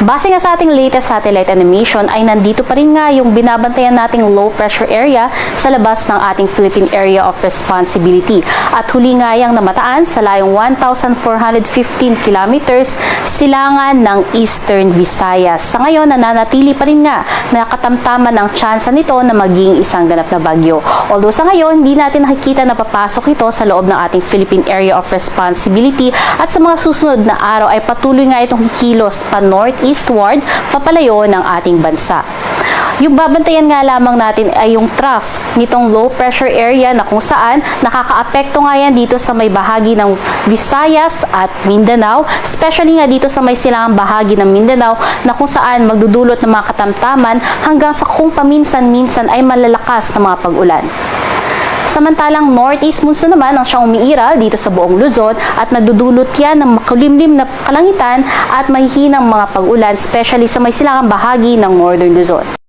Base nga sa ating latest satellite animation ay nandito pa rin nga yung binabantayan nating low pressure area sa labas ng ating Philippine Area of Responsibility. At huli nga yang namataan sa layong 1,415 kilometers silangan ng Eastern Visayas. Sa ngayon, nananatili pa rin nga na katamtaman ang tsansa nito na maging isang ganap na bagyo. Although sa ngayon, hindi natin nakikita na papasok ito sa loob ng ating Philippine Area of Responsibility at sa mga susunod na araw ay patuloy nga itong kikilos pa northeastward papalayo ng ating bansa. Yung babantayan nga lamang natin ay yung trough nitong low pressure area na kung saan nakakaapekto nga yan dito sa may bahagi ng Visayas at Mindanao, especially nga dito sa may silangang bahagi ng Mindanao na kung saan magdudulot ng mga katamtaman hanggang sa kung paminsan-minsan ay malalakas na mga pag-ulan. Samantalang northeast monsoon naman ang siyang umiiral dito sa buong Luzon at nagdudulot yan ng makulimlim na kalangitan at mahihinang mga pag-ulan, especially sa may silangang bahagi ng northern Luzon.